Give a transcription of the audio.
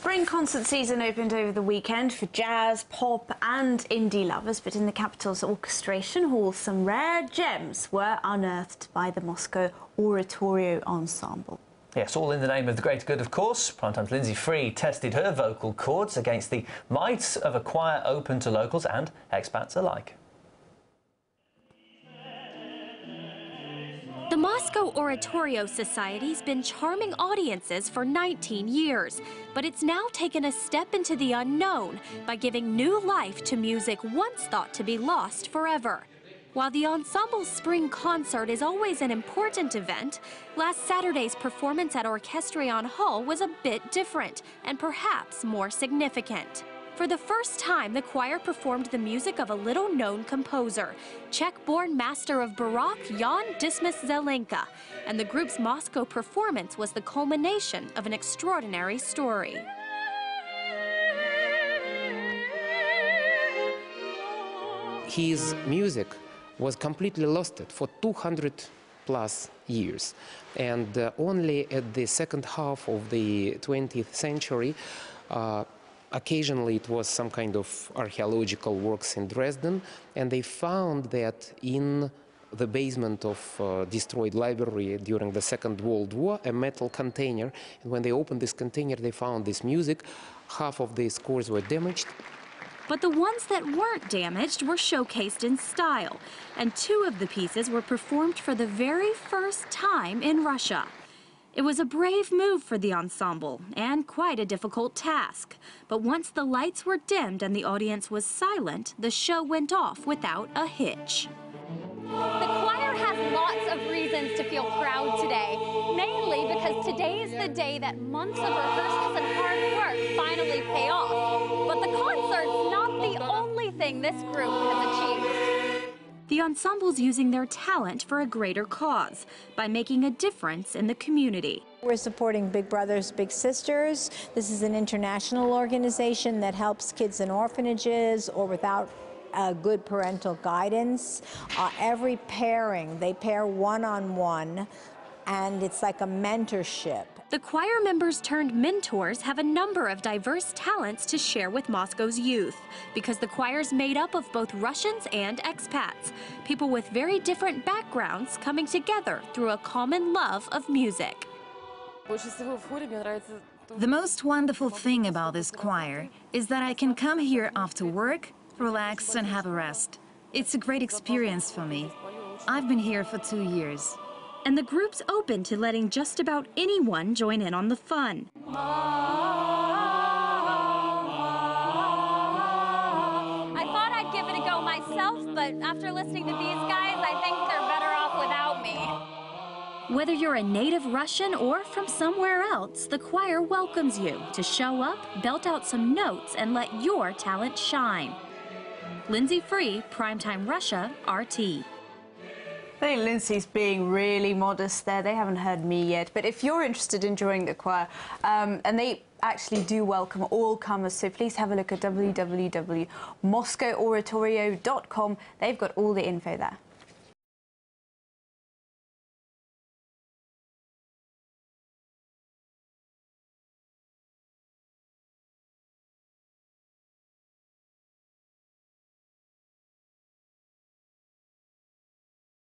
spring concert season opened over the weekend for jazz, pop and indie lovers, but in the capital's Orchestration Hall, some rare gems were unearthed by the Moscow Oratorio ensemble. Yes, all in the name of the greater good, of course. Primetime's Lindsay Free tested her vocal cords against the might of a choir open to locals and expats alike. The Moscow Oratorio Society's been charming audiences for 19 years, but it's now taken a step into the unknown by giving new life to music once thought to be lost forever. While the ensemble's spring concert is always an important event, last Saturday's performance at Orchestrion Hall was a bit different and perhaps more significant. For the first time, the choir performed the music of a little-known composer, Czech-born master of Baroque Jan Dismas Zelenka, and the group's Moscow performance was the culmination of an extraordinary story. His music was completely lost for 200+ years, and only at the second half of the 20th century occasionally it was some kind of archaeological works in Dresden, and they found that in the basement of destroyed library during the Second World War, a metal container, and when they opened this container they found this music. Half of the scores were damaged. But the ones that weren't damaged were showcased in style, and 2 of the pieces were performed for the very first time in Russia. It was a brave move for the ensemble, and quite a difficult task. But once the lights were dimmed and the audience was silent, the show went off without a hitch. The choir has lots of reasons to feel proud today, mainly because today is the day that months of rehearsals and hard work finally pay off. But the concert's not the only thing this group has achieved. The ensemble's using their talent for a greater cause by making a difference in the community. We're supporting Big Brothers Big Sisters. This is an international organization that helps kids in orphanages or without good parental guidance. Every pairing, they pair one-on-one, and it's like a mentorship. The choir members turned mentors have a number of diverse talents to share with Moscow's youth, because the choir's made up of both Russians and expats, people with very different backgrounds coming together through a common love of music. The most wonderful thing about this choir is that I can come here after work, relax and have a rest. It's a great experience for me. I've been here for 2 years. And the group's open to letting just about anyone join in on the fun. I thought I'd give it a go myself, but after listening to these guys, I think they're better off without me. Whether you're a native Russian or from somewhere else, the choir welcomes you to show up, belt out some notes, and let your talent shine. Lindsay Free, Primetime Russia, RT. I think Lindsay's being really modest there. They haven't heard me yet. But if you're interested in joining the choir, and they actually do welcome all comers, so please have a look at www.moscoworatorio.com. They've got all the info there.